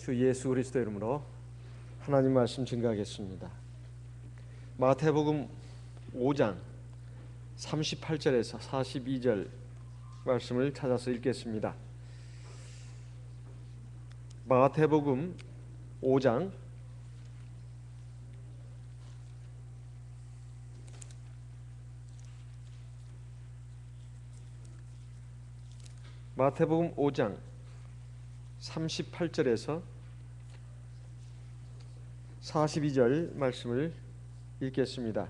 주 예수 그리스도 이름으로 하나님 말씀 증거하겠습니다. 마태복음 5장 38절에서 42절 말씀을 찾아서 읽겠습니다. 마태복음 5장 38절에서 42절 말씀을 읽겠습니다.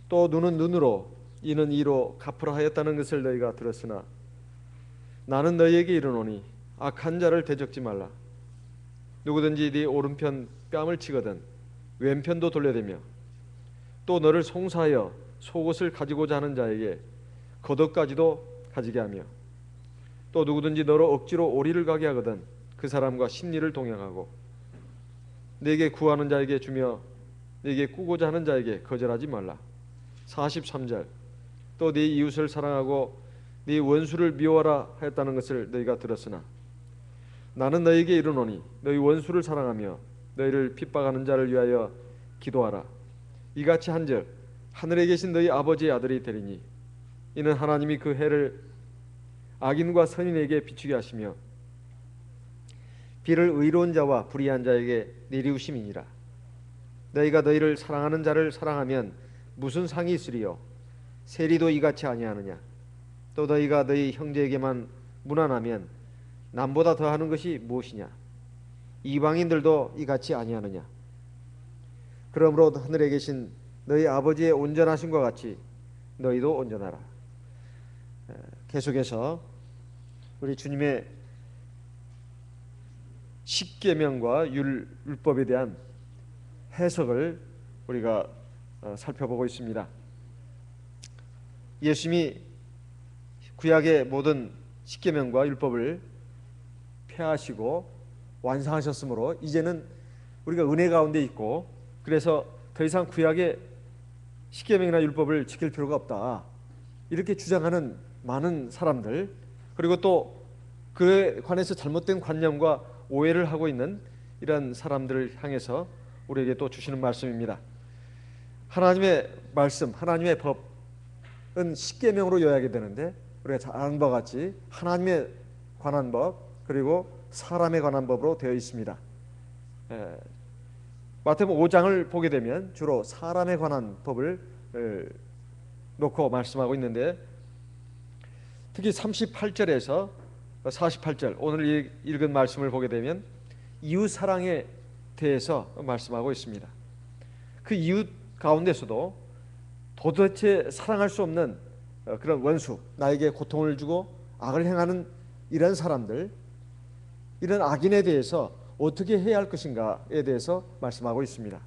또 눈은 눈으로 이는 이로 갚으라 하였다는 것을 너희가 들었으나 나는 너희에게 이르노니 악한 자를 대적지 말라. 누구든지 네 오른편 뺨을 치거든 왼편도 돌려대며 또 너를 송사하여 속옷을 가지고자 하는 자에게 겉옷까지도 가지게 하며 또 누구든지 너로 억지로 오리를 가게 하거든 그 사람과 십리를 동행하고 네게 구하는 자에게 주며 네게 꾸고자 하는 자에게 거절하지 말라. 43절 또 네 이웃을 사랑하고 네 원수를 미워하라 하였다는 것을 너희가 들었으나 나는 너희에게 이르노니 너희 원수를 사랑하며 너희를 핍박하는 자를 위하여 기도하라. 이같이 한즉 하늘에 계신 너희 아버지의 아들이 되리니 이는 하나님이 그 해를 악인과 선인에게 비추게 하시며 비를 의로운 자와 불의한 자에게 내리우심이니라. 너희가 너희를 사랑하는 자를 사랑하면 무슨 상이 있으리요? 세리도 이같이 아니하느냐? 또 너희가 너희 형제에게만 무난하면 남보다 더하는 것이 무엇이냐? 이방인들도 이같이 아니하느냐? 그러므로 하늘에 계신 너희 아버지의 온전하심과 같이 너희도 온전하라. 계속해서 우리 주님의 십계명과 율법에 대한 해석을 우리가 살펴보고 있습니다. 예수님이 구약의 모든 십계명과 율법을 폐하시고 완성하셨으므로 이제는 우리가 은혜 가운데 있고 그래서 더 이상 구약의 십계명이나 율법을 지킬 필요가 없다 이렇게 주장하는 많은 사람들 그리고 또 그에 관해서 잘못된 관념과 오해를 하고 있는 이런 사람들을 향해서 우리에게 또 주시는 말씀입니다. 하나님의 말씀, 하나님의 법은 십계명으로 요약이 되는데 우리가 잘 아는 바와 같이 하나님에 관한 법 그리고 사람에 관한 법으로 되어 있습니다. 마태복음 5장을 보게 되면 주로 사람에 관한 법을 놓고 말씀하고 있는데 특히 38절에서 48절 오늘 읽은 말씀을 보게 되면 이웃 사랑에 대해서 말씀하고 있습니다. 그 이웃 가운데서도 도대체 사랑할 수 없는 그런 원수, 나에게 고통을 주고 악을 행하는 이런 사람들, 이런 악인에 대해서 어떻게 해야 할 것인가에 대해서 말씀하고 있습니다.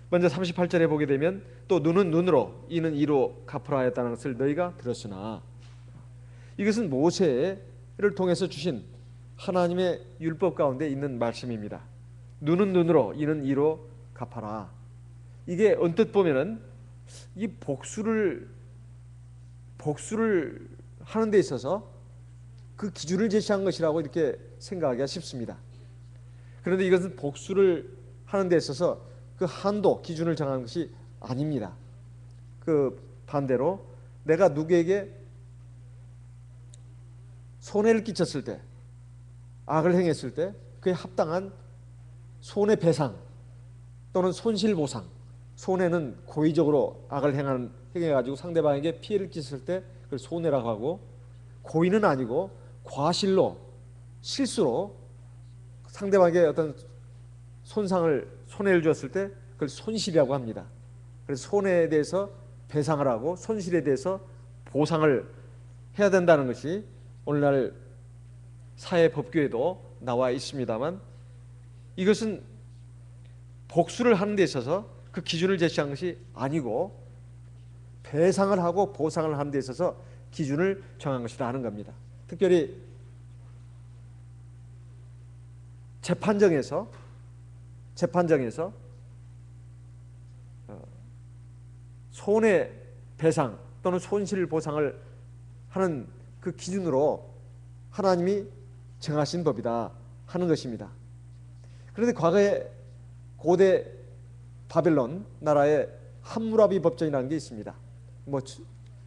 먼저 38절에 보게 되면 또 눈은 눈으로 이는 이로 갚으라 하였다는 것을 너희가 들었으나 이것은 모세를 통해서 주신 하나님의 율법 가운데 있는 말씀입니다. 눈은 눈으로 이는 이로 갚아라. 이게 언뜻 보면은 이 복수를 하는 데 있어서 그 기준을 제시한 것이라고 이렇게 생각하기가 쉽습니다. 그런데 이것은 복수를 하는 데 있어서 그 한도, 기준을 정한 것이 아닙니다. 그 반대로 내가 누구에게 손해를 끼쳤을 때, 악을 행했을 때 그에 합당한 손해배상 또는 손실보상, 손해는 고의적으로 악을 행해가지고 상대방에게 피해를 끼쳤을 때 그걸 손해라고 하고, 고의는 아니고 과실로 실수로 상대방에게 어떤 손해를 주었을 때 그걸 손실이라고 합니다. 그래서 손해에 대해서 배상을 하고 손실에 대해서 보상을 해야 된다는 것이 오늘날 사회 법규에도 나와 있습니다만 이것은 복수를 하는 데 있어서 그 기준을 제시한 것이 아니고 배상을 하고 보상을 하는 데 있어서 기준을 정한 것이라는 겁니다. 특별히 재판정에서 손해배상 또는 손실보상을 하는 그 기준으로 하나님이 정하신 법이다 하는 것입니다. 그런데 과거에 고대 바벨론 나라에 함무라비 법전이라는 게 있습니다. 뭐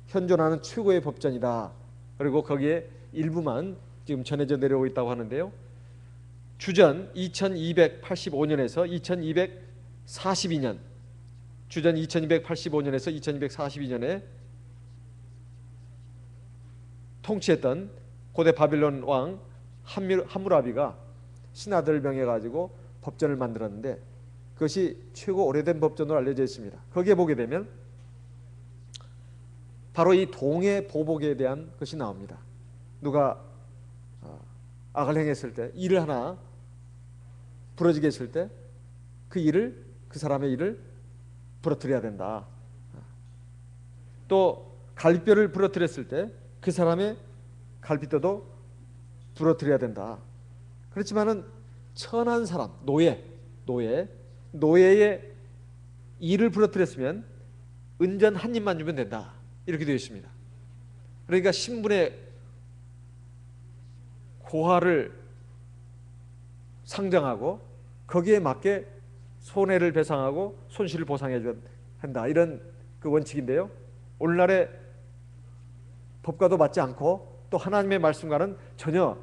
현존하는 최고의 법전이다. 그리고 거기에 일부만 지금 전해져 내려오고 있다고 하는데요. 주전 2285년에서 2242년, 주전 2285년에서 2242년에 통치했던 고대 바빌론 왕 함무라비가 신하들을 명해 가지고 법전을 만들었는데 그것이 최고 오래된 법전으로 알려져 있습니다. 거기에 보게 되면 바로 이 동해 보복에 대한 것이 나옵니다. 누가 악을 행했을 때, 일을 하나 부러지게 했을 때 그 사람의 일을 부러뜨려야 된다. 또 갈비뼈를 부러뜨렸을 때 그 사람의 갈비뼈도 부러뜨려야 된다. 그렇지만은 천한 사람, 노예의 일을 부러뜨렸으면 은전 한 입만 주면 된다. 이렇게 되어 있습니다. 그러니까 신분의 고하를 상정하고 거기에 맞게 손해를 배상하고 손실을 보상해 줘야 한다. 이런 그 원칙인데요. 오늘날의 법과도 맞지 않고 또 하나님의 말씀과는 전혀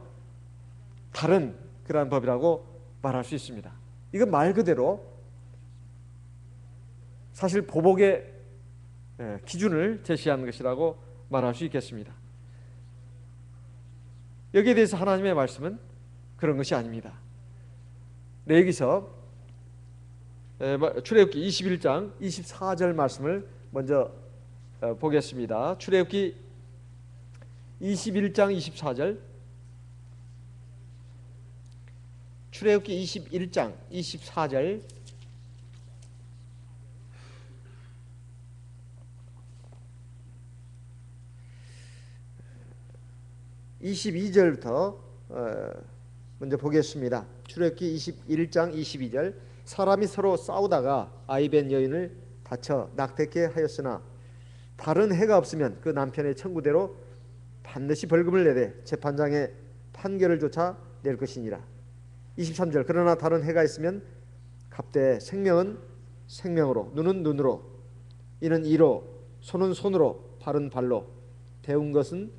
다른 그러한 법이라고 말할 수 있습니다. 이건 말 그대로 사실 보복의 기준을 제시한 것이라고 말할 수 있겠습니다. 여기에 대해서 하나님의 말씀은 그런 것이 아닙니다. 레위기서 출애굽기 21장 24절 말씀을 먼저 보겠습니다. 출애굽기 21장 24절, 출애굽기 21장 24절, 22절부터 먼저 보겠습니다. 출애굽기 21장 22절. 사람이 서로 싸우다가 아이벤 여인을 다쳐 낙태케 하였으나 다른 해가 없으면 그 남편의 청구대로 반드시 벌금을 내되 재판장의 판결을 조차 낼 것이니라. 23절. 그러나 다른 해가 있으면 갑대 생명은 생명으로, 눈은 눈으로, 이는 이로, 손은 손으로, 발은 발로, 데운 것은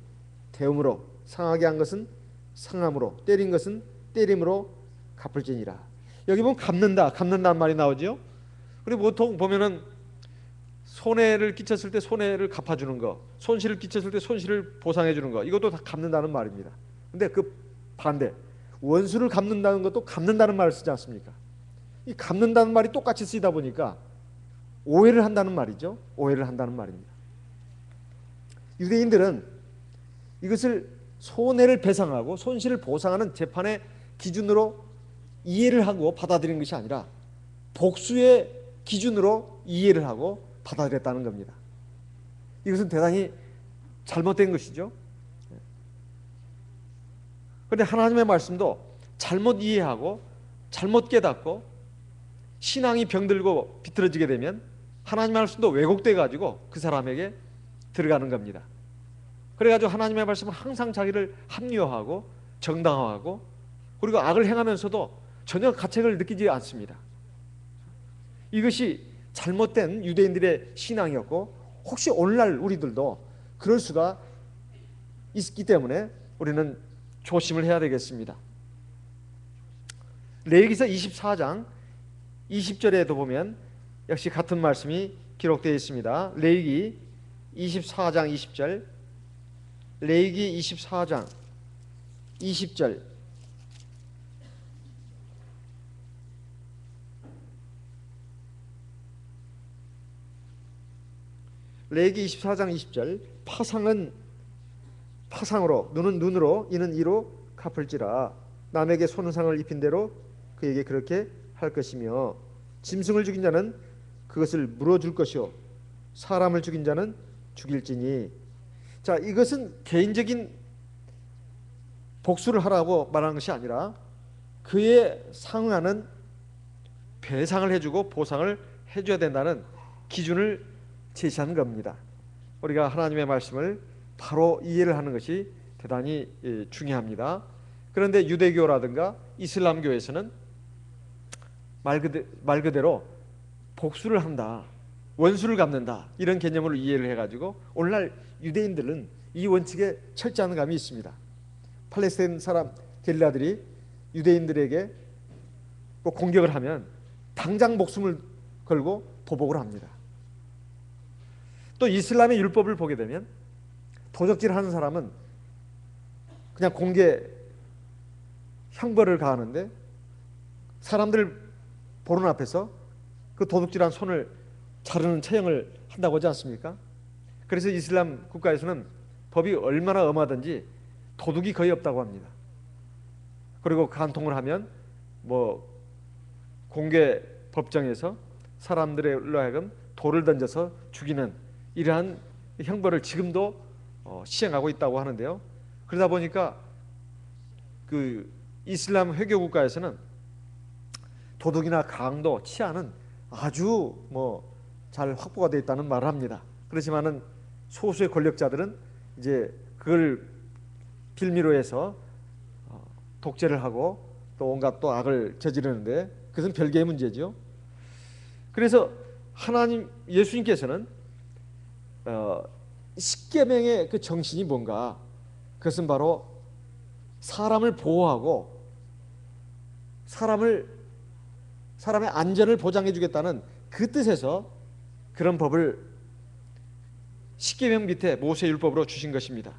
데움으로, 상하게 한 것은 상함으로, 때린 것은 때림으로 갚을지니라. 여기 보면 갚는다는 말이 나오죠. 그리고 보통 보면은 손해를 끼쳤을 때 손해를 갚아주는 거, 손실을 끼쳤을 때 손실을 보상해주는 거, 이것도 다 갚는다는 말입니다. 근데 그 반대, 원수를 갚는다는 것도 갚는다는 말을 쓰지 않습니까? 이 갚는다는 말이 똑같이 쓰이다 보니까 오해를 한다는 말이죠. 오해를 한다는 말입니다. 유대인들은 이것을 손해를 배상하고 손실을 보상하는 재판의 기준으로 이해를 하고 받아들인 것이 아니라 복수의 기준으로 이해를 하고 받아들였다는 겁니다. 이것은 대단히 잘못된 것이죠. 그런데 하나님의 말씀도 잘못 이해하고 잘못 깨닫고 신앙이 병들고 비틀어지게 되면 하나님의 말씀도 왜곡돼 가지고 그 사람에게 들어가는 겁니다. 그래가지고 하나님의 말씀은 항상 자기를 합리화하고 정당화하고 그리고 악을 행하면서도 전혀 가책을 느끼지 않습니다. 이것이 잘못된 유대인들의 신앙이었고 혹시 오늘날 우리들도 그럴 수가 있기 때문에 우리는 조심을 해야 되겠습니다. 레위기서 24장 20절에도 보면 역시 같은 말씀이 기록되어 있습니다. 레위기 24장 20절, 레위기 24장 20절. 레위기 24장 20절. 파상은 파상으로, 눈은 눈으로, 이는 이로 갚을지라. 남에게 손상을 입힌 대로 그에게 그렇게 할 것이며 짐승을 죽인 자는 그것을 물어줄 것이요 사람을 죽인 자는 죽일지니. 자, 이것은 개인적인 복수를 하라고 말하는 것이 아니라 그에 상응하는 배상을 해주고 보상을 해줘야 된다는 기준을 제시하는 겁니다. 우리가 하나님의 말씀을 바로 이해를 하는 것이 대단히 중요합니다. 그런데 유대교라든가 이슬람교에서는 말 그대로 복수를 한다, 원수를 갚는다, 이런 개념으로 이해를 해가지고 오늘날 유대인들은 이 원칙에 철저한 감이 있습니다. 팔레스타인 사람 게릴라들이 유대인들에게 뭐 공격을 하면 당장 목숨을 걸고 보복을 합니다. 또 이슬람의 율법을 보게 되면 도적질하는 사람은 그냥 공개 형벌을 가하는데 사람들 보는 앞에서 그 도둑질한 손을 자르는 처형을 한다고 하지 않습니까? 그래서 이슬람 국가에서는 법이 얼마나 엄하든지 도둑이 거의 없다고 합니다. 그리고 간통을 하면 뭐 공개 법정에서 사람들로 하여금 돌을 던져서 죽이는 이러한 형벌을 지금도 시행하고 있다고 하는데요. 그러다 보니까 그 이슬람 회교 국가에서는 도덕이나 강도, 치안은 아주 잘 확보가 되어 있다는 말을 합니다. 그렇지만은 소수의 권력자들은 이제 그걸 빌미로 해서 독재를 하고 또 온갖 또 악을 저지르는데 그것은 별개의 문제죠. 그래서 하나님 예수님께서는 십계명의 그 정신이 뭔가, 그것은 바로 사람을 보호하고 사람의 안전을 보장해 주겠다는 그 뜻에서 그런 법을 십계명 밑에 모세율법으로 주신 것입니다.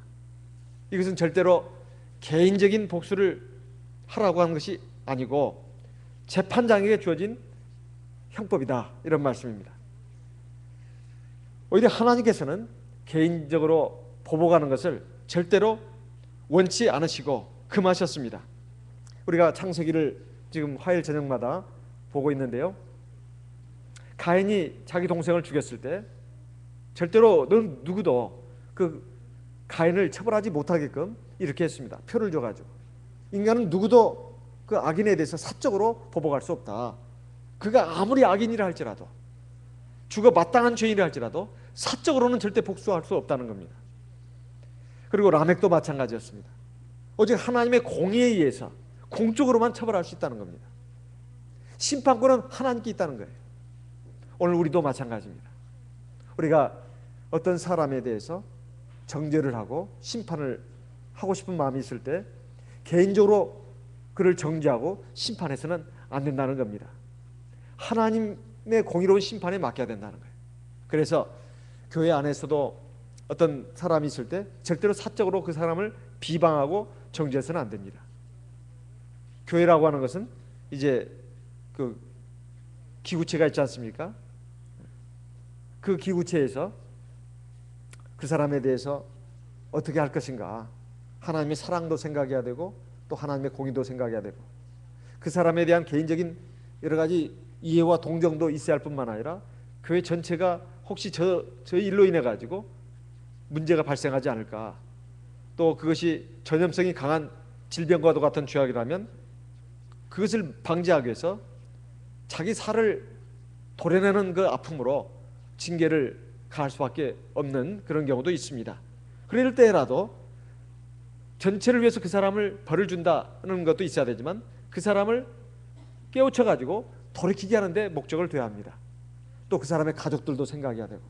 이것은 절대로 개인적인 복수를 하라고 하는 것이 아니고 재판장에게 주어진 형법이다, 이런 말씀입니다. 오히려 하나님께서는 개인적으로 보복하는 것을 절대로 원치 않으시고 금하셨습니다. 우리가 창세기를 지금 화요일 저녁마다 보고 있는데요, 가인이 자기 동생을 죽였을 때 절대로 넌 누구도 그 가인을 처벌하지 못하게끔 이렇게 했습니다. 표를 줘가지고 인간은 누구도 그 악인에 대해서 사적으로 보복할 수 없다. 그가 아무리 악인이라 할지라도, 죽어 마땅한 죄인이라 할지라도 사적으로는 절대 복수할 수 없다는 겁니다. 그리고 라멕도 마찬가지였습니다. 오직 하나님의 공의에 의해서 공적으로만 처벌할 수 있다는 겁니다. 심판권은 하나님께 있다는 거예요. 오늘 우리도 마찬가지입니다. 우리가 어떤 사람에 대해서 정죄를 하고 심판을 하고 싶은 마음이 있을 때 개인적으로 그를 정죄하고 심판해서는 안 된다는 겁니다. 하나님의 공의로운 심판에 맡겨야 된다는 거예요. 그래서 교회 안에서도 어떤 사람이 있을 때 절대로 사적으로 그 사람을 비방하고 정죄해서는 안 됩니다. 교회라고 하는 것은 이제 그 기구체가 있지 않습니까? 그 기구체에서 그 사람에 대해서 어떻게 할 것인가, 하나님의 사랑도 생각해야 되고 또 하나님의 공의도 생각해야 되고 그 사람에 대한 개인적인 여러 가지 이해와 동정도 있어야 할 뿐만 아니라 교회 전체가 혹시 저 일로 인해 가지고 문제가 발생하지 않을까, 또 그것이 전염성이 강한 질병과도 같은 죄악이라면 그것을 방지하기 위해서 자기 살을 도려내는 그 아픔으로 징계를 가할 수밖에 없는 그런 경우도 있습니다. 그럴 때라도 전체를 위해서 그 사람을 벌을 준다는 것도 있어야 되지만 그 사람을 깨우쳐 가지고 돌이키게 하는데 목적을 둬야 합니다. 또 그 사람의 가족들도 생각해야 되고,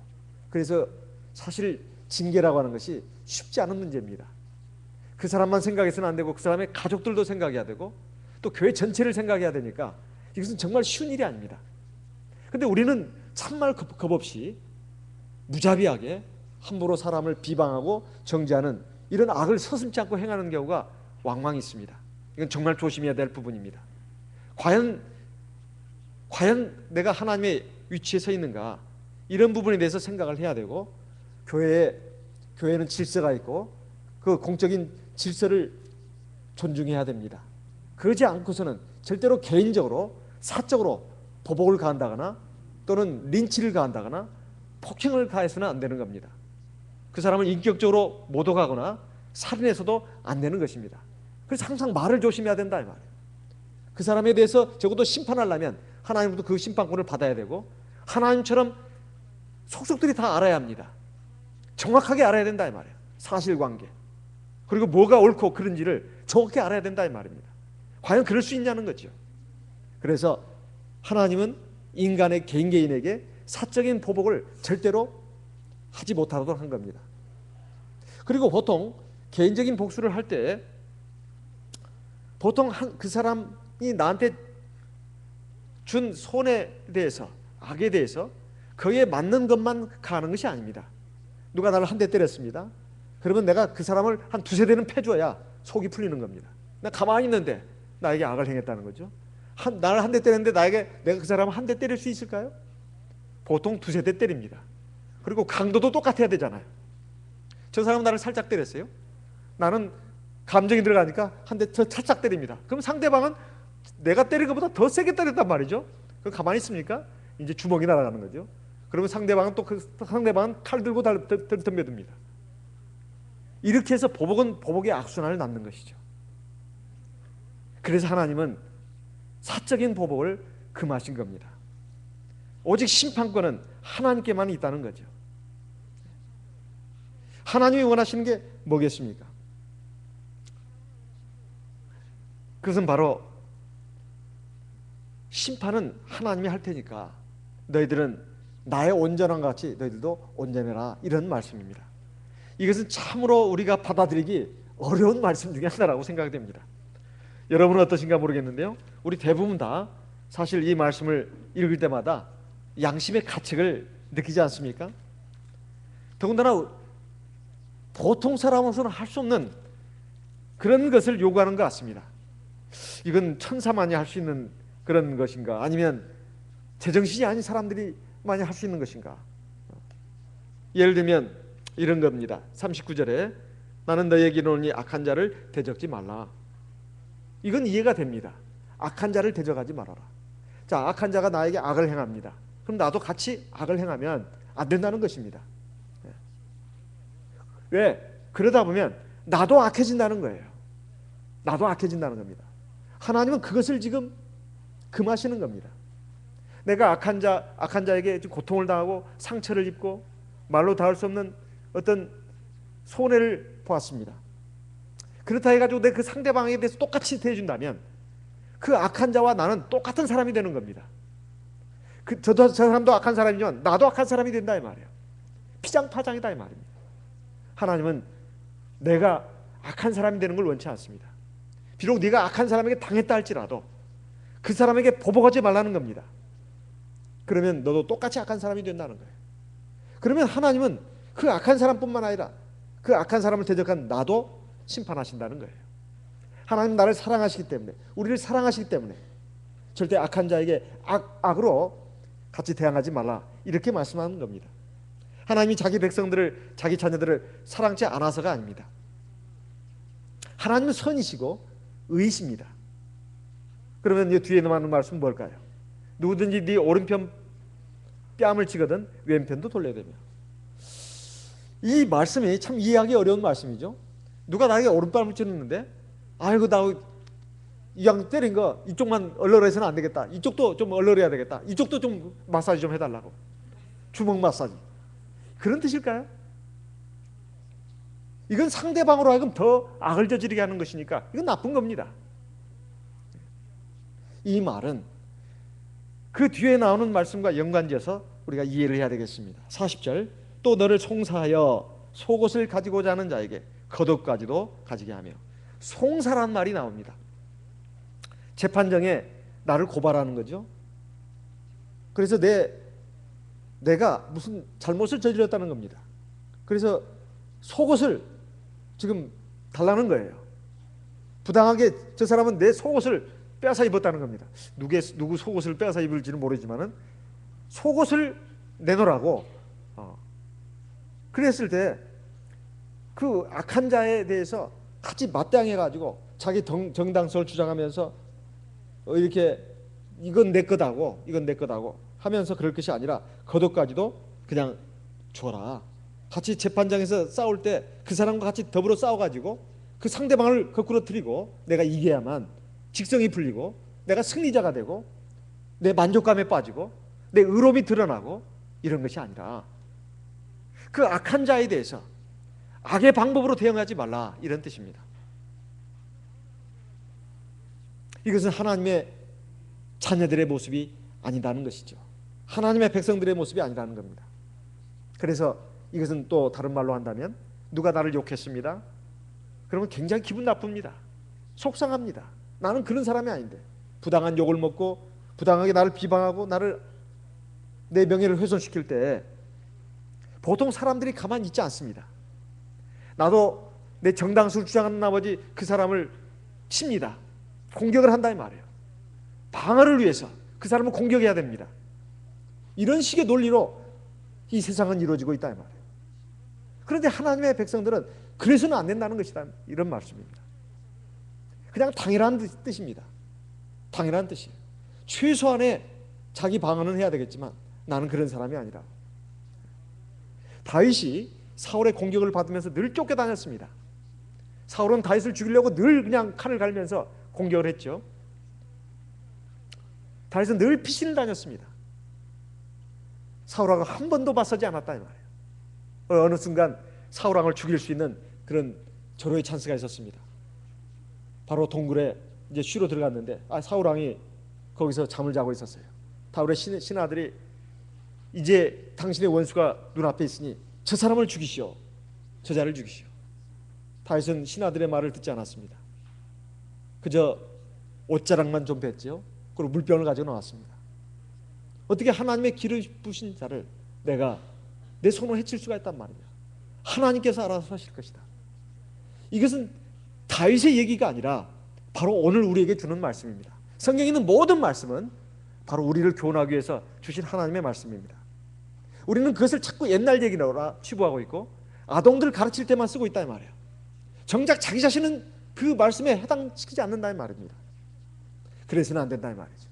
그래서 사실 징계라고 하는 것이 쉽지 않은 문제입니다. 그 사람만 생각해서는 안 되고 그 사람의 가족들도 생각해야 되고 또 교회 전체를 생각해야 되니까 이것은 정말 쉬운 일이 아닙니다. 그런데 우리는 참말 겁 없이 무자비하게 함부로 사람을 비방하고 정죄하는 이런 악을 서슴지 않고 행하는 경우가 왕왕 있습니다. 이건 정말 조심해야 될 부분입니다. 과연 내가 하나님의 위치에 서 있는가, 이런 부분에 대해서 생각을 해야 되고, 교회는 질서가 있고 그 공적인 질서를 존중해야 됩니다. 그러지 않고서는 절대로 개인적으로 사적으로 보복을 가한다거나 또는 린치를 가한다거나 폭행을 가해서는 안 되는 겁니다. 그 사람을 인격적으로 모독하거나 살인해서도 안 되는 것입니다. 그래서 항상 말을 조심해야 된다 이 말이에요. 그 사람에 대해서 적어도 심판하려면 하나님부터 그 심판권을 받아야 되고 하나님처럼 속속들이 다 알아야 합니다. 정확하게 알아야 된다 이 말이에요. 사실관계, 그리고 뭐가 옳고 그른지를 정확히 알아야 된다 이 말입니다. 과연 그럴 수 있냐는 거죠. 그래서 하나님은 인간의 개인에게 사적인 보복을 절대로 하지 못하도록 한 겁니다. 그리고 보통 개인적인 복수를 할 때 보통 그 사람이 나한테 준 손해에 대해서, 악에 대해서 거기에 맞는 것만 가는 것이 아닙니다. 누가 나를 한 대 때렸습니다. 그러면 내가 그 사람을 한 두세 대는 패줘야 속이 풀리는 겁니다. 나 가만히 있는데 나에게 악을 행했다는 거죠. 나를 한 대 때렸는데 내가 그 사람을 한 대 때릴 수 있을까요? 보통 두세 대 때립니다. 그리고 강도도 똑같아야 되잖아요. 저 사람은 나를 살짝 때렸어요. 나는 감정이 들어가니까 한 대 더 살짝 때립니다. 그럼 상대방은 내가 때린 것보다 더 세게 때렸단 말이죠. 그럼 가만히 있습니까? 이제 주먹이 날아가는 거죠. 그러면 상대방은 또 그 상대방은 칼 들고 덤벼듭니다. 이렇게 해서 보복은 보복의 악순환을 낳는 것이죠. 그래서 하나님은 사적인 보복을 금하신 겁니다. 오직 심판권은 하나님께만 있다는 거죠. 하나님이 원하시는 게 뭐겠습니까? 그것은 바로 심판은 하나님이 할 테니까 너희들은 나의 온전한 것 같이 너희들도 온전해라, 이런 말씀입니다. 이것은 참으로 우리가 받아들이기 어려운 말씀 중에 하나라고 생각됩니다. 여러분은 어떠신가 모르겠는데요, 우리 대부분 다 사실 이 말씀을 읽을 때마다 양심의 가책을 느끼지 않습니까? 더군다나 보통 사람으로서는 할 수 없는 그런 것을 요구하는 것 같습니다. 이건 천사만이 할 수 있는 그런 것인가, 아니면 제정신이 아닌 사람들이 많이 할 수 있는 것인가? 예를 들면 이런 겁니다. 39절에 나는 너에게 이르노니 악한 자를 대적지 말라. 이건 이해가 됩니다. 악한 자를 대적하지 말아라. 자, 악한 자가 나에게 악을 행합니다. 그럼 나도 같이 악을 행하면 안 된다는 것입니다. 왜? 그러다 보면 나도 악해진다는 거예요. 나도 악해진다는 겁니다. 하나님은 그것을 지금 금하시는 겁니다. 내가 악한 자에게 고통을 당하고 상처를 입고 말로 닿을 수 없는 어떤 손해를 보았습니다. 그렇다 해가지고 내 그 상대방에 대해서 똑같이 대해준다면 그 악한 자와 나는 똑같은 사람이 되는 겁니다. 저 사람도 악한 사람이지만 나도 악한 사람이 된다 이 말이에요. 피장파장이다 이 말입니다. 하나님은 내가 악한 사람이 되는 걸 원치 않습니다. 비록 네가 악한 사람에게 당했다 할지라도 그 사람에게 보복하지 말라는 겁니다. 그러면 너도 똑같이 악한 사람이 된다는 거예요. 그러면 하나님은 그 악한 사람뿐만 아니라 그 악한 사람을 대적한 나도 심판하신다는 거예요. 하나님 나를 사랑하시기 때문에, 우리를 사랑하시기 때문에 절대 악한 자에게 악으로 같이 대항하지 말라, 이렇게 말씀하는 겁니다. 하나님이 자기 백성들을, 자기 자녀들을 사랑치 않아서가 아닙니다. 하나님은 선이시고 의이십니다. 그러면 이 뒤에 남는 말씀은 뭘까요? 누구든지 네 오른편 뺨을 치거든 왼편도 돌려야 되며. 이 말씀이 참 이해하기 어려운 말씀이죠. 누가 나에게 오른뺨을 찌르는데 아이고 나 이왕 때린 거 이쪽만 얼얼해서는 안 되겠다, 이쪽도 좀 얼얼해야 되겠다, 이쪽도 좀 마사지 좀 해달라고, 주먹 마사지, 그런 뜻일까요? 이건 상대방으로 하여금 더 악을 저지르게 하는 것이니까 이건 나쁜 겁니다. 이 말은 그 뒤에 나오는 말씀과 연관지어서 우리가 이해를 해야 되겠습니다. 40절, 또 너를 송사하여 속옷을 가지고자 하는 자에게 겉옷까지도 가지게 하며. 송사란 말이 나옵니다. 재판정에 나를 고발하는 거죠. 그래서 내가 무슨 잘못을 저질렀다는 겁니다. 그래서 속옷을 지금 달라는 거예요. 부당하게 저 사람은 내 속옷을 빼앗아 입었다는 겁니다. 누구 속옷을 빼앗아 입을지는 모르지만은 속옷을 내놓으라고 그랬을 때 그 악한 자에 대해서 같이 맞대항해가지고 자기 정당성을 주장하면서 이렇게 이건 내 거다고 이건 내 거다고 하면서 그럴 것이 아니라 겉옷까지도 그냥 줘라. 같이 재판장에서 싸울 때 그 사람과 같이 더불어 싸워가지고 그 상대방을 거꾸로 틀리고 내가 이겨야만 직성이 풀리고 내가 승리자가 되고 내 만족감에 빠지고 내 의로움이 드러나고 이런 것이 아니라 그 악한 자에 대해서 악의 방법으로 대응하지 말라, 이런 뜻입니다. 이것은 하나님의 자녀들의 모습이 아니라는 것이죠. 하나님의 백성들의 모습이 아니라는 겁니다. 그래서 이것은 또 다른 말로 한다면 누가 나를 욕했습니다. 그러면 굉장히 기분 나쁩니다. 속상합니다. 나는 그런 사람이 아닌데 부당한 욕을 먹고 부당하게 나를 비방하고 내 명예를 훼손시킬 때 보통 사람들이 가만히 있지 않습니다. 나도 내 정당수를 주장하는 나머지 그 사람을 칩니다. 공격을 한다 이 말이에요. 방어를 위해서 그 사람을 공격해야 됩니다. 이런 식의 논리로 이 세상은 이루어지고 있다 이 말이에요. 그런데 하나님의 백성들은 그래서는 안 된다는 것이다, 이런 말씀입니다. 그냥 당연한 뜻입니다. 당연한 뜻이에요. 최소한의 자기 방어는 해야 되겠지만 나는 그런 사람이 아니라. 다윗이 사울의 공격을 받으면서 늘 쫓겨다녔습니다. 사울은 다윗을 죽이려고 늘 그냥 칼을 갈면서 공격을 했죠. 다윗은 늘 피신을 다녔습니다. 사울왕을 한 번도 맞서지 않았다 이 말이에요. 어느 순간 사울왕을 죽일 수 있는 그런 절호의 찬스가 있었습니다. 바로 동굴에 이제 쉬러 들어갔는데 사울왕이 거기서 잠을 자고 있었어요. 다윗의 신하들이 이제 당신의 원수가 눈앞에 있으니 저 사람을 죽이시오, 저자를 죽이시오. 다윗은 신하들의 말을 듣지 않았습니다. 그저 옷자락만 좀 뺐죠. 그리고 물병을 가지고 나왔습니다. 어떻게 하나님의 기름 부으신 자를 내가 내 손으로 해칠 수가 있단 말이냐. 하나님께서 알아서 하실 것이다. 이것은 다윗의 얘기가 아니라 바로 오늘 우리에게 주는 말씀입니다. 성경에 있는 모든 말씀은 바로 우리를 교훈하기 위해서 주신 하나님의 말씀입니다. 우리는 그것을 자꾸 옛날 얘기라 치부하고 있고 아동들 가르칠 때만 쓰고 있다 이 말이에요. 정작 자기 자신은 그 말씀에 해당시키지 않는다 이 말입니다. 그래서는 안 된다 이 말이죠.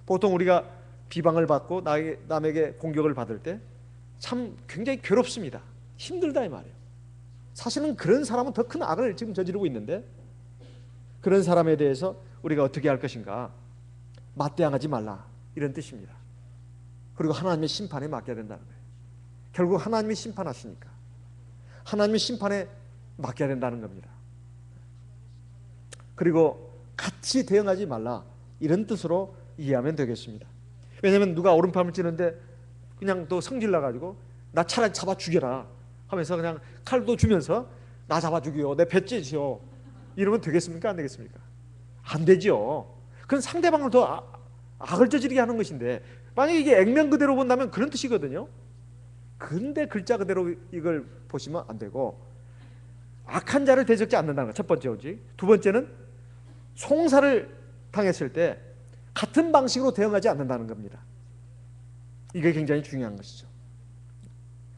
보통 우리가 비방을 받고 남에게 공격을 받을 때 참 굉장히 괴롭습니다. 힘들다 이 말이에요. 사실은 그런 사람은 더 큰 악을 지금 저지르고 있는데 그런 사람에 대해서 우리가 어떻게 할 것인가? 맞대항하지 말라, 이런 뜻입니다. 그리고 하나님의 심판에 맡겨야 된다는 거예요. 결국 하나님이 심판하시니까 하나님의 심판에 맡겨야 된다는 겁니다. 그리고 같이 대응하지 말라, 이런 뜻으로 이해하면 되겠습니다. 왜냐하면 누가 오른팔을 찌는데 그냥 또 성질 나가지고 나 차라리 잡아 죽여라 하면서 그냥 칼도 주면서 나 잡아 죽여, 내 배 찌시오, 이러면 되겠습니까? 안 되겠습니까? 안 되죠. 그건 상대방을 더 악을 저지르게 하는 것인데, 만약에 이게 액면 그대로 본다면 그런 뜻이거든요. 근데 글자 그대로 이걸 보시면 안 되고, 악한 자를 대적지 않는다는 것, 첫 번째 오직. 두 번째는 송사를 당했을 때 같은 방식으로 대응하지 않는다는 겁니다. 이게 굉장히 중요한 것이죠.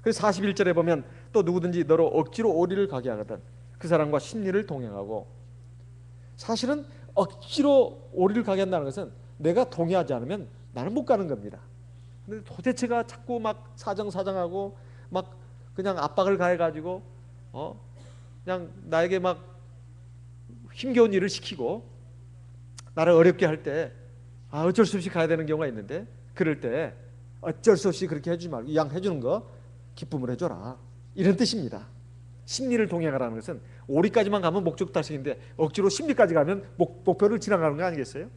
그래서 41절에 보면 또 누구든지 너로 억지로 오리를 가게 하거든 그 사람과 심리를 동행하고, 사실은 억지로 오리를 가게 한다는 것은 내가 동의하지 않으면 나는 못 가는 겁니다. 근데 도대체가 자꾸 막 사정사정하고 막 그냥 압박을 가해가지고 그냥 나에게 막 힘겨운 일을 시키고 나를 어렵게 할 때 어쩔 수 없이 가야 되는 경우가 있는데, 그럴 때 어쩔 수 없이 그렇게 해주지 말고 이왕 해주는 거 기쁨을 해줘라, 이런 뜻입니다. 심리를 동행하라는 것은 오리까지만 가면 목적 달성인데 억지로 심리까지 가면 목표를 지나가는 거 아니겠어요?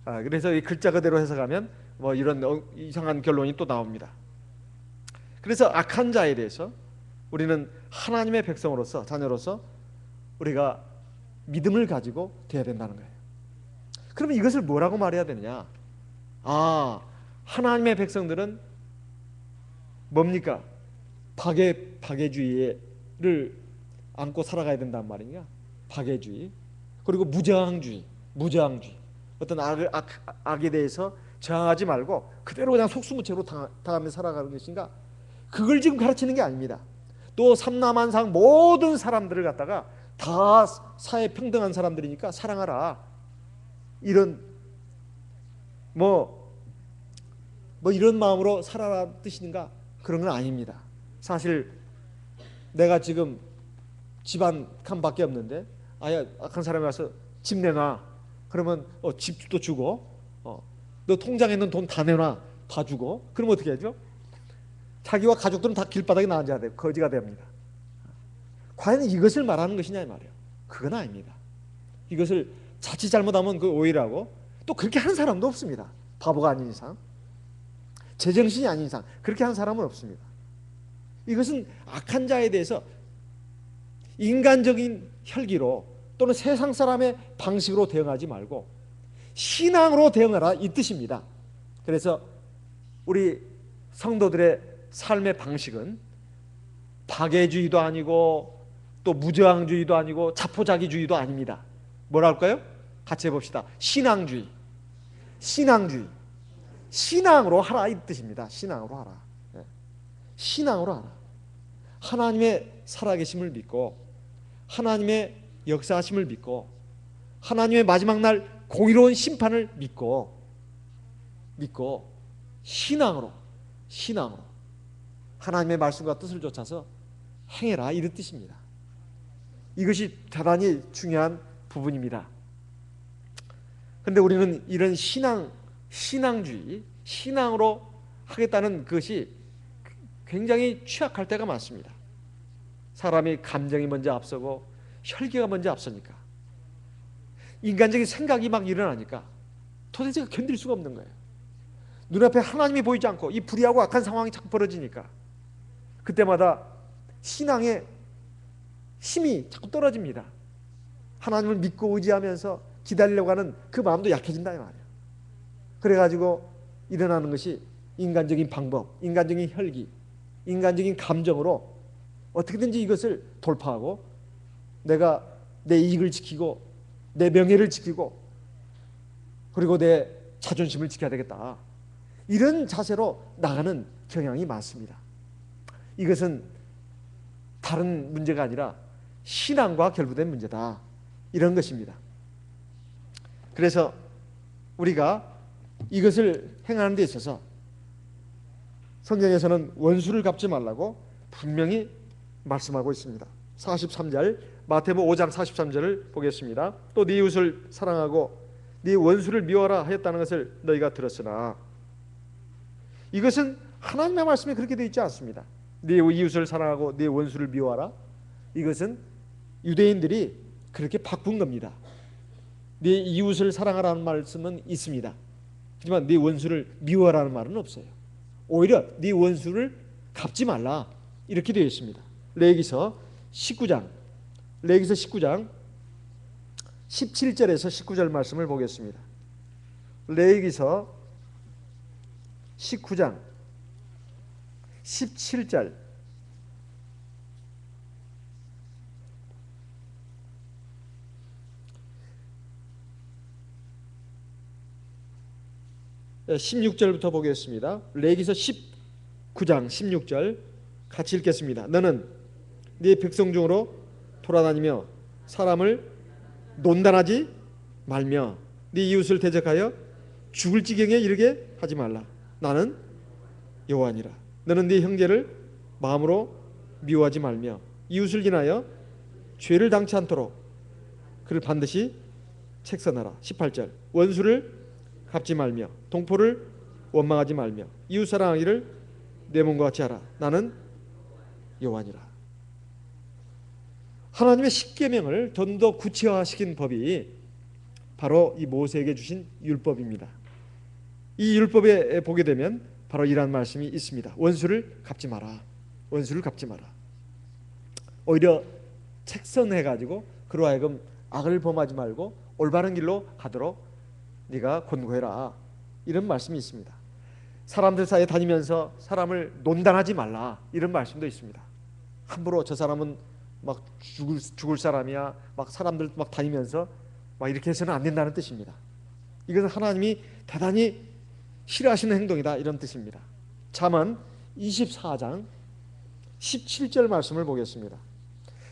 그래서 이 글자 그대로 해석하면 뭐 이런 이상한 결론이 또 나옵니다. 그래서 악한 자에 대해서 우리는 하나님의 백성으로서, 자녀로서 우리가 믿음을 가지고 돼야 된다는 거예요. 그러면 이것을 뭐라고 말해야 되느냐? 하나님의 백성들은 뭡니까? 박애주의를 안고 살아가야 된단 말이냐? 박애주의, 그리고 무저항주의. 어떤 악에 대해서 저항하지 말고 그대로 그냥 속수무책으로 당하며 살아가는 것인가? 그걸 지금 가르치는 게 아닙니다. 또 삼라만상 모든 사람들을 갖다가 다 사회 평등한 사람들이니까 사랑하라, 이런 뭐 이런 마음으로 살아라 뜻인가? 그런 건 아닙니다. 사실 내가 지금 집 한 칸밖에 없는데 악한 사람이 와서 집 내놔 그러면 집도 주고 너 통장에 있는 돈 다 내놔 다 주고, 그러면 어떻게 하죠? 자기와 가족들은 다 길바닥에 나앉아야 돼요. 거지가 됩니다. 과연 이것을 말하는 것이냐 이 말이에요. 그건 아닙니다. 이것을 자칫 잘못하면 그 오해라고, 또 그렇게 하는 사람도 없습니다. 바보가 아닌 이상, 제정신이 아닌 이상 그렇게 한 사람은 없습니다. 이것은 악한 자에 대해서 인간적인 혈기로 또는 세상 사람의 방식으로 대응하지 말고 신앙으로 대응하라 이 뜻입니다. 그래서 우리 성도들의 삶의 방식은 박애주의도 아니고 또 무저항주의도 아니고 자포자기주의도 아닙니다. 뭐랄까요? 같이 해봅시다. 신앙주의. 신앙으로 하라 이 뜻입니다. 신앙으로 하라. 신앙으로 하라. 하나님의 살아계심을 믿고 하나님의 역사하심을 믿고 하나님의 마지막 날 공의로운 심판을 믿고 신앙으로 하나님의 말씀과 뜻을 좇아서 행해라 이런 뜻입니다. 이것이 대단히 중요한 부분입니다. 그런데 우리는 이런 신앙주의, 신앙으로 하겠다는 것이 굉장히 취약할 때가 많습니다. 사람이 감정이 먼저 앞서고 혈기가 먼저 앞서니까 인간적인 생각이 막 일어나니까 도대체 견딜 수가 없는 거예요. 눈앞에 하나님이 보이지 않고 이 불의하고 악한 상황이 자꾸 벌어지니까 그때마다 신앙의 힘이 자꾸 떨어집니다. 하나님을 믿고 의지하면서 기다리려고 하는 그 마음도 약해진다 이 말이에요. 그래가지고 일어나는 것이 인간적인 방법, 인간적인 혈기, 인간적인 감정으로 어떻게든지 이것을 돌파하고 내가 내 이익을 지키고 내 명예를 지키고 그리고 내 자존심을 지켜야 되겠다. 이런 자세로 나가는 경향이 많습니다. 이것은 다른 문제가 아니라 신앙과 결부된 문제다. 이런 것입니다. 그래서 우리가 이것을 행하는 데 있어서 성경에서는 원수를 갚지 말라고 분명히 말씀하고 있습니다. 43절 마태복음 5장 43절을 보겠습니다. 또 네 이웃을 사랑하고 네 원수를 미워하라 하였다는 것을 너희가 들었으나 이것은 하나님의 말씀에 그렇게 되어 있지 않습니다. 네 이웃을 사랑하고 네 원수를 미워하라. 이것은 유대인들이 그렇게 바꾼 겁니다. 네 이웃을 사랑하라는 말씀은 있습니다. 하지만 네 원수를 미워하라는 말은 없어요. 오히려 네 원수를 갚지 말라 이렇게 되어 있습니다. 레위기서 19장 17절에서 19절 말씀을 보겠습니다. 레위기서 19장 17절 네, 16절부터 보겠습니다. 레위기서 19장 16절 같이 읽겠습니다. 너는 네 백성 중으로 돌아다니며 사람을 논단하지 말며 네 이웃을 대적하여 죽을 지경에 이르게 하지 말라. 나는 여호와니라. 너는 네 형제를 마음으로 미워하지 말며 이웃을 인하여 죄를 당치 않도록 그를 반드시 책선하라. 18절 원수를 갚지 말며 동포를 원망하지 말며 이웃 사랑하기를 내 몸과 같이 하라. 나는 여호와니라. 하나님의 십계명을 좀 더 구체화시킨 법이 바로 이 모세에게 주신 율법입니다. 이 율법에 보게 되면 바로 이러한 말씀이 있습니다. 원수를 갚지 마라. 원수를 갚지 마라. 오히려 책선해가지고 그로 하여금 악을 범하지 말고 올바른 길로 가도록 네가 권고해라. 이런 말씀이 있습니다. 사람들 사이에 다니면서 사람을 논단하지 말라. 이런 말씀도 있습니다. 함부로 저 사람은 막 죽을 사람이야. 막 사람들 막 다니면서 막 이렇게 해서는 안 된다는 뜻입니다. 이것은 하나님이 대단히 싫어하시는 행동이다. 이런 뜻입니다. 잠언 24장 17절 말씀을 보겠습니다.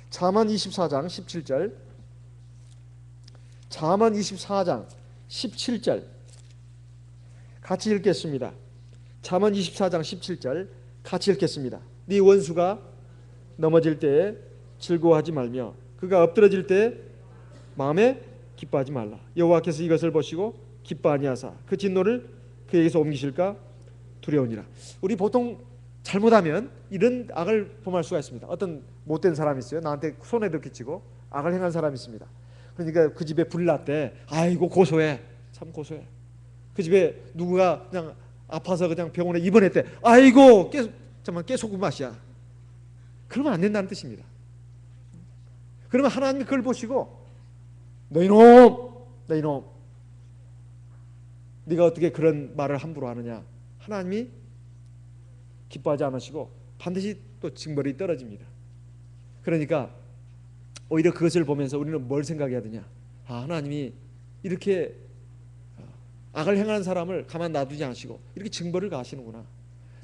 잠언 24장 17절 잠언 24장 17절 같이 읽겠습니다. 잠언 24장 17절 같이 읽겠습니다. 네 원수가 넘어질 때에 즐거워하지 말며 그가 엎드러질 때 마음에 기뻐하지 말라. 여호와께서 이것을 보시고 기뻐 아니하사 그 진노를 그에게서 옮기실까 두려우니라. 우리 보통 잘못하면 이런 악을 범할 수가 있습니다. 어떤 못된 사람이 있어요. 나한테 손해도 끼치고 악을 행한 사람이 있습니다. 그러니까 그 집에 불이 났대. 아이고 고소해. 참 고소해. 그 집에 누구가 그냥 아파서 그냥 병원에 입원했대. 아이고 정말 깨소금 맛이야. 그러면 안 된다는 뜻입니다. 그러면 하나님이 그걸 보시고 너 이놈 네가 어떻게 그런 말을 함부로 하느냐, 하나님이 기뻐하지 않으시고 반드시 또 징벌이 떨어집니다. 그러니까 오히려 그것을 보면서 우리는 뭘 생각해야 되냐, 하나님이 이렇게 악을 행하는 사람을 가만 놔두지 않으시고 이렇게 징벌을 가하시는구나.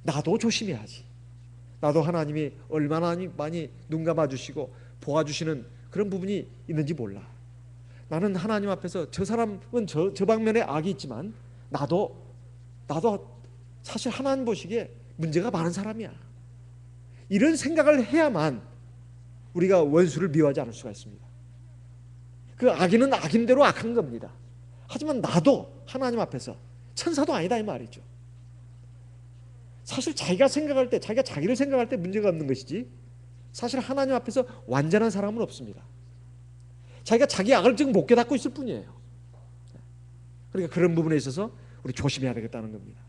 나도 조심해야지. 나도 하나님이 얼마나 많이 눈 감아주시고 보아주시는 그런 부분이 있는지 몰라. 나는 하나님 앞에서 저 사람은 저 방면에 악이 있지만 나도 사실 하나님 보시기에 문제가 많은 사람이야. 이런 생각을 해야만 우리가 원수를 미워하지 않을 수가 있습니다. 그 악인은 악인대로 악한 겁니다. 하지만 나도 하나님 앞에서 천사도 아니다 이 말이죠. 사실 자기가 자기를 생각할 때 문제가 없는 것이지, 사실 하나님 앞에서 완전한 사람은 없습니다. 자기가 자기 악을 지금 못 깨닫고 있을 뿐이에요. 그러니까 그런 부분에 있어서 우리 조심해야 되겠다는 겁니다.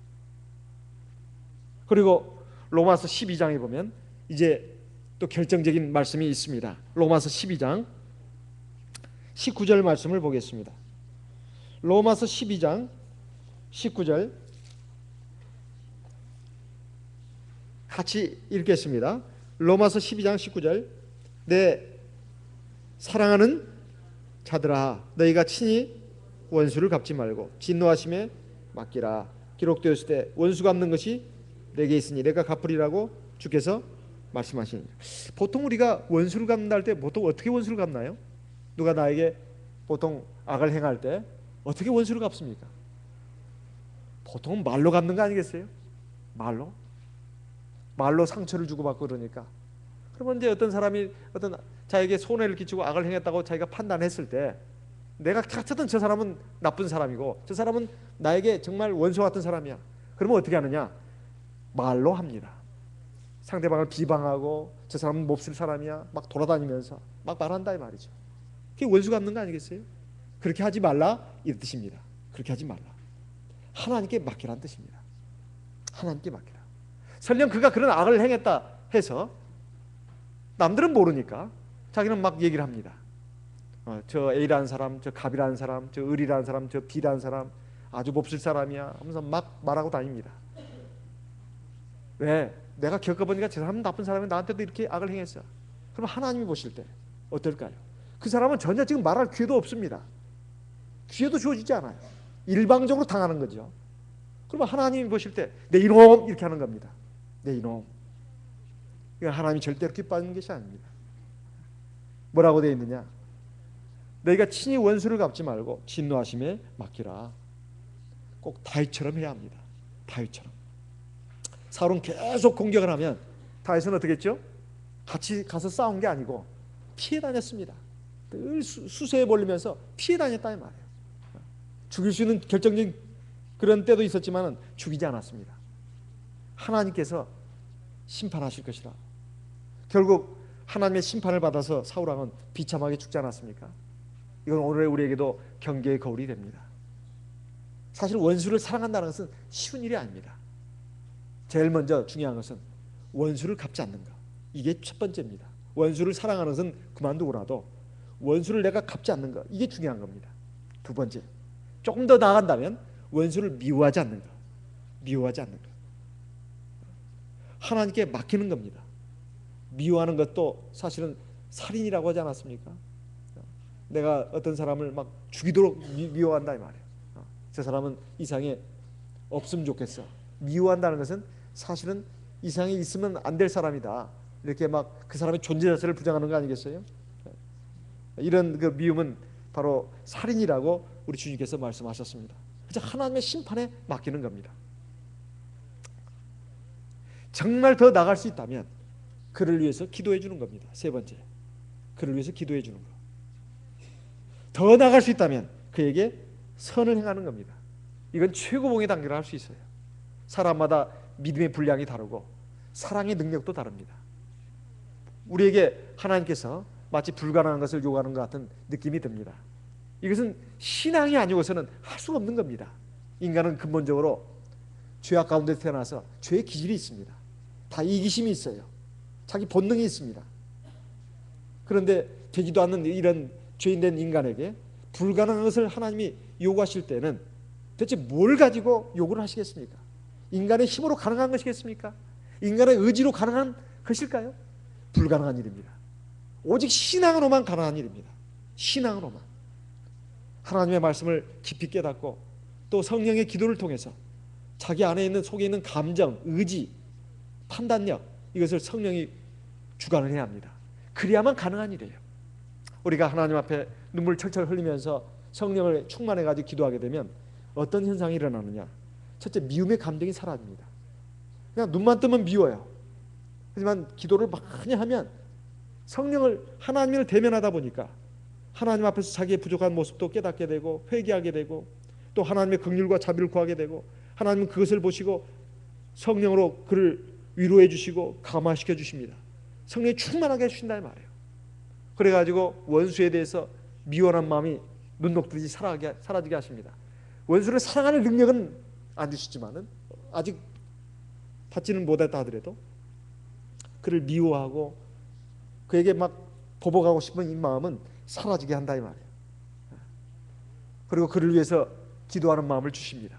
그리고 로마서 12장에 보면 이제 또 결정적인 말씀이 있습니다. 로마서 12장 19절 말씀을 보겠습니다. 로마서 12장 19절 같이 읽겠습니다. 로마서 12장 19절 내 사랑하는 자들아 너희가 친히 원수를 갚지 말고 진노하심에 맡기라. 기록되었을 때 원수 갚는 것이 내게 있으니 내가 갚으리라고 주께서 말씀하시니. 보통 우리가 원수를 갚는다 할 때 보통 어떻게 원수를 갚나요? 누가 나에게 보통 악을 행할 때 어떻게 원수를 갚습니까? 보통은 말로 갚는 거 아니겠어요? 말로 상처를 주고받고 그러니까. 그러면 이제 어떤 사람이 자에게 손해를 끼치고 악을 행했다고 자기가 판단했을 때 내가 같았던 저 사람은 나쁜 사람이고 저 사람은 나에게 정말 원수 같은 사람이야. 그러면 어떻게 하느냐? 말로 합니다. 상대방을 비방하고 저 사람은 몹쓸 사람이야 막 돌아다니면서 막 말한다 이 말이죠. 그게 원수 갚는 거 아니겠어요? 그렇게 하지 말라 이 뜻입니다. 그렇게 하지 말라. 하나님께 맡기라는 뜻입니다. 하나님께 맡기라. 설령 그가 그런 악을 행했다 해서 남들은 모르니까 자기는 막 얘기를 합니다. 저 A라는 사람, 저 갑이라는 사람, 저 을이라는 사람, 저 B라는 사람 아주 몹쓸 사람이야 하면서 막 말하고 다닙니다. 왜? 내가 겪어보니까 저 사람은 나쁜 사람이 나한테도 이렇게 악을 행했어. 그럼 하나님이 보실 때 어떨까요? 그 사람은 전혀 지금 말할 기회도 없습니다. 기회도 주어지지 않아요. 일방적으로 당하는 거죠. 그러면 하나님이 보실 때 내 이놈 이렇게 하는 겁니다. 내 이놈. 이건 하나님이 절대로 기뻐하는 것이 아닙니다. 뭐라고 되어 있느냐? 너희가 친히 원수를 갚지 말고 진노하심에 맡기라. 꼭 다윗처럼 해야 합니다. 다윗처럼. 사울은 계속 공격을 하면 다윗은 어떻게 했죠? 같이 가서 싸운 게 아니고 피해 다녔습니다. 늘 수세에 몰리면서 피해 다녔다 이 말이에요. 죽일 수 있는 결정적인 그런 때도 있었지만 죽이지 않았습니다. 하나님께서 심판하실 것이라. 결국 하나님의 심판을 받아서 사울 왕은 비참하게 죽지 않았습니까? 이건 오늘 우리에게도 경계의 거울이 됩니다. 사실 원수를 사랑한다는 것은 쉬운 일이 아닙니다. 제일 먼저 중요한 것은 원수를 갚지 않는 것. 이게 첫 번째입니다. 원수를 사랑하는 것은 그만두고라도 원수를 내가 갚지 않는 것. 이게 중요한 겁니다. 두 번째, 조금 더 나아간다면 원수를 미워하지 않는 것. 미워하지 않는 것. 하나님께 맡기는 겁니다. 미워하는 것도 사실은 살인이라고 하지 않았습니까? 내가 어떤 사람을 막 죽이도록 미워한다 이 말이에요. 저 사람은 이상에 없으면 좋겠어. 미워한다는 것은 사실은 이상에 있으면 안 될 사람이다. 이렇게 막 그 사람의 존재 자체를 부정하는 거 아니겠어요? 이런 그 미움은 바로 살인이라고 우리 주님께서 말씀하셨습니다. 그래서 하나님의 심판에 맡기는 겁니다. 정말 더 나갈 수 있다면 그를 위해서 기도해 주는 겁니다. 세 번째, 그를 위해서 기도해 주는 것. 더 나갈 수 있다면 그에게 선을 행하는 겁니다. 이건 최고봉의 단계를 할 수 있어요. 사람마다 믿음의 분량이 다르고 사랑의 능력도 다릅니다. 우리에게 하나님께서 마치 불가능한 것을 요구하는 것 같은 느낌이 듭니다. 이것은 신앙이 아니고서는 할 수가 없는 겁니다. 인간은 근본적으로 죄악 가운데 태어나서 죄의 기질이 있습니다. 다 이기심이 있어요. 자기 본능이 있습니다. 그런데 되지도 않는 이런 죄인된 인간에게 불가능한 것을 하나님이 요구하실 때는 대체 뭘 가지고 요구를 하시겠습니까? 인간의 힘으로 가능한 것이겠습니까? 인간의 의지로 가능한 것일까요? 불가능한 일입니다. 오직 신앙으로만 가능한 일입니다. 신앙으로만. 하나님의 말씀을 깊이 깨닫고 또 성령의 기도를 통해서 자기 안에 있는, 속에 있는 감정, 의지, 판단력, 이것을 성령이 주관을 해야 합니다. 그래야만 가능한 일이에요. 우리가 하나님 앞에 눈물 철철 흘리면서 성령을 충만해가지고 기도하게 되면 어떤 현상이 일어나느냐? 첫째, 미움의 감정이 사라집니다. 그냥 눈만 뜨면 미워요. 하지만 기도를 많이 하면 성령을, 하나님을 대면하다 보니까 하나님 앞에서 자기의 부족한 모습도 깨닫게 되고 회개하게 되고 또 하나님의 긍휼과 자비를 구하게 되고 하나님은 그것을 보시고 성령으로 그를 위로해 주시고 감화시켜 주십니다. 성령이 충만하게 해주신다는 말이에요. 그래가지고 원수에 대해서 미워한 마음이 눈 녹듯이 사라지게 하십니다. 원수를 사랑하는 능력은 안 주시지만은 아직 받지는 못했다 하더라도 그를 미워하고 그에게 막 보복하고 싶은 이 마음은 사라지게 한다 이 말이에요. 그리고 그를 위해서 기도하는 마음을 주십니다.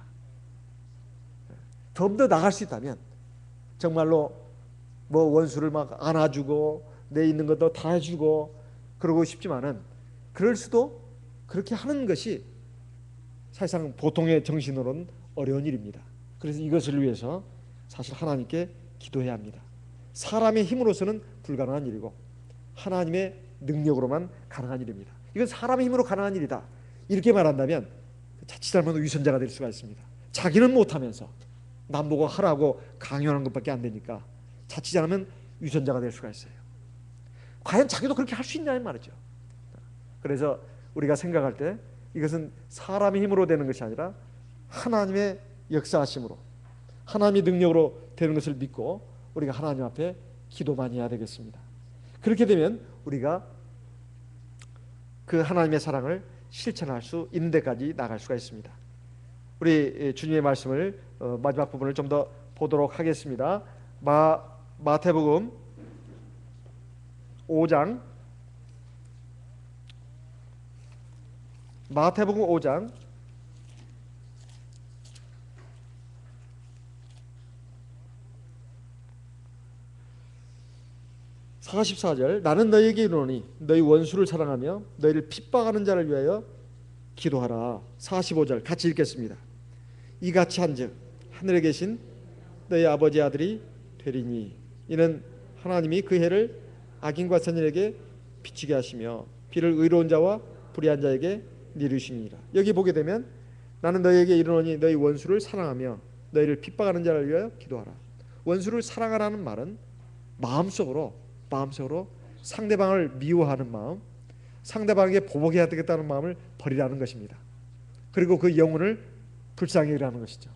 좀 더 나갈 수 있다면 정말로 뭐 원수를 막 안아주고 내 있는 것도 다 해주고 그러고 싶지만은 그럴 수도, 그렇게 하는 것이 사실상 보통의 정신으로는 어려운 일입니다. 그래서 이것을 위해서 사실 하나님께 기도해야 합니다. 사람의 힘으로서는 불가능한 일이고 하나님의 능력으로만 가능한 일입니다. 이건 사람의 힘으로 가능한 일이다 이렇게 말한다면 자칫 잘못하면 위선자가 될 수가 있습니다. 자기는 못하면서 남보고 하라고 강요하는 것밖에 안 되니까 자칫 잘하면 위선자가 될 수가 있어요. 과연 자기도 그렇게 할 수 있냐는 말이죠. 그래서 우리가 생각할 때 이것은 사람의 힘으로 되는 것이 아니라 하나님의 역사하심으로, 하나님의 능력으로 되는 것을 믿고 우리가 하나님 앞에 기도 많이 해야 되겠습니다. 그렇게 되면 우리가 그 하나님의 사랑을 실천할 수 있는 데까지 나갈 수가 있습니다. 우리 주님의 말씀을 마지막 부분을 좀 더 보도록 하겠습니다. 마태복음 5장 44절, 나는 너희에게 이르노니 너희 원수를 사랑하며 너희를 핍박하는 자를 위하여 기도하라. 45절 같이 읽겠습니다. 이같이 한즉 하늘에 계신 너희 아버지 아들이 되리니 이는 하나님이 그 해를 악인과 선인에게 비추게 하시며 비를 의로운 자와 불의한 자에게 내리심이니라. 여기 보게 되면 나는 너희에게 이르노니 너희 원수를 사랑하며 너희를 핍박하는 자를 위하여 기도하라. 원수를 사랑하라는 말은 마음속으로 상대방을 미워하는 마음, 상대방에게 보복해야 되겠다는 마음을 버리라는 것입니다. 그리고 그 영혼을 불쌍히 여기라는 것이죠.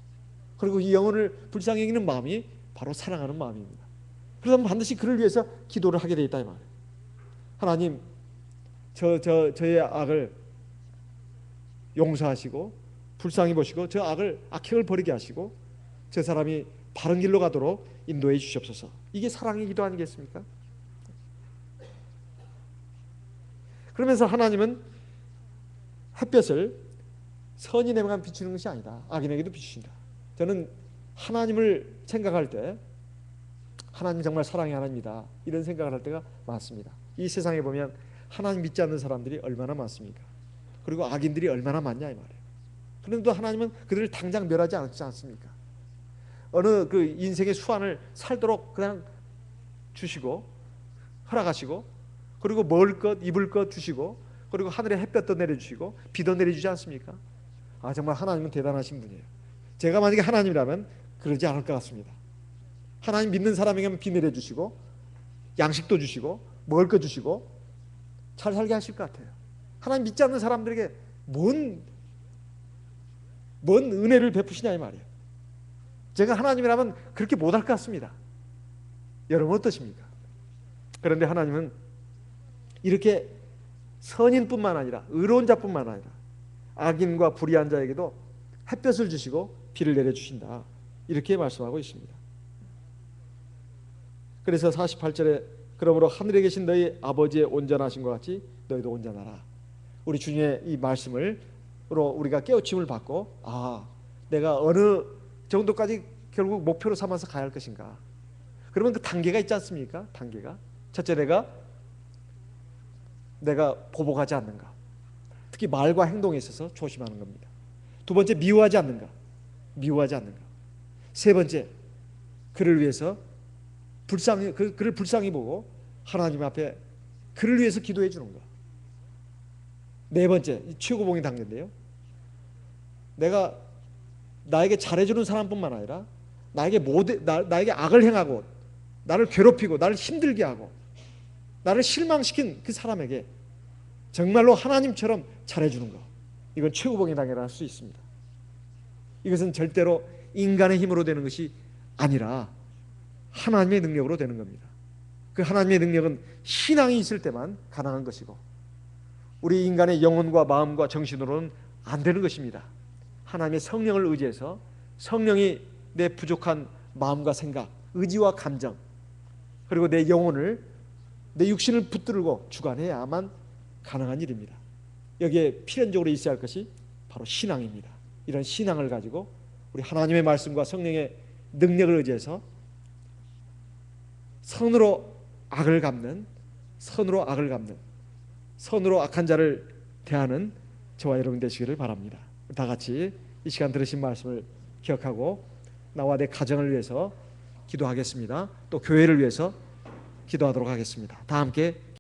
그리고 이 영혼을 불쌍히 여기는 마음이 바로 사랑하는 마음입니다. 그래서 반드시 그를 위해서 기도를 하게 돼 있다 이 말이에요. 하나님, 저의 악을 용서하시고 불쌍히 보시고 저 악행을 버리게 하시고 저 사람이 바른 길로 가도록 인도해 주시옵소서. 이게 사랑의 기도 아니겠습니까? 그러면서 하나님은 햇볕을 선인에게만 비추는 것이 아니다. 악인에게도 비추신다. 저는 하나님을 생각할 때 하나님 정말 사랑의 하나님이다 이런 생각을 할 때가 많습니다. 이 세상에 보면 하나님 믿지 않는 사람들이 얼마나 많습니까? 그리고 악인들이 얼마나 많냐 이 말이에요. 그런데도 하나님은 그들을 당장 멸하지 않습니까? 어느 그 인생의 수완을 살도록 그냥 주시고 허락하시고 그리고 먹을 것 입을 것 주시고 그리고 하늘에 햇볕도 내려주시고 비도 내려주지 않습니까? 아, 정말 하나님은 대단하신 분이에요. 제가 만약에 하나님이라면 그러지 않을 것 같습니다. 하나님 믿는 사람에게는 비 내려주시고 양식도 주시고 먹을 것 주시고 잘 살게 하실 것 같아요. 하나님 믿지 않는 사람들에게 뭔 은혜를 베푸시냐 이 말이에요. 제가 하나님이라면 그렇게 못할 것 같습니다. 여러분 어떠십니까? 그런데 하나님은 이렇게 선인뿐만 아니라 의로운 자뿐만 아니라 악인과 불의한 자에게도 햇볕을 주시고 비를 내려주신다. 이렇게 말씀하고 있습니다. 그래서 48절에 그러므로 하늘에 계신 너희 아버지의 온전하신 것 같이 너희도 온전하라. 우리 주님의 이 말씀으로 우리가 깨우침을 받고 내가 어느 정도까지 결국 목표로 삼아서 가야 할 것인가. 그러면 그 단계가 있지 않습니까? 단계가. 첫째, 내가 보복하지 않는가. 특히 말과 행동에 있어서 조심하는 겁니다. 두 번째, 미워하지 않는가. 세 번째, 그를 위해서 그를 불쌍히 보고 하나님 앞에 그를 위해서 기도해 주는 것. 네 번째, 최고봉의 단계인데요. 내가 나에게 잘해주는 사람뿐만 아니라 나에게 악을 행하고 나를 괴롭히고 나를 힘들게 하고 나를 실망시킨 그 사람에게 정말로 하나님처럼 잘해주는 것. 이건 최고봉의 단계라 할 수 있습니다. 이것은 절대로 인간의 힘으로 되는 것이 아니라 하나님의 능력으로 되는 겁니다. 그 하나님의 능력은 신앙이 있을 때만 가능한 것이고 우리 인간의 영혼과 마음과 정신으로는 안 되는 것입니다. 하나님의 성령을 의지해서 성령이 내 부족한 마음과 생각, 의지와 감정 그리고 내 영혼을 내 육신을 붙들고 주관해야만 가능한 일입니다. 여기에 필연적으로 있어야 할 것이 바로 신앙입니다. 이런 신앙을 가지고 우리 하나님의 말씀과 성령의 능력을 의지해서 선으로 악한 자를 대하는 저와 여러분 되시기를 바랍니다. 다 같이 이 시간 들으신 말씀을 기억하고 나와 내 가정을 위해서 기도하겠습니다. 또 교회를 위해서 기도하도록 하겠습니다. 다 함께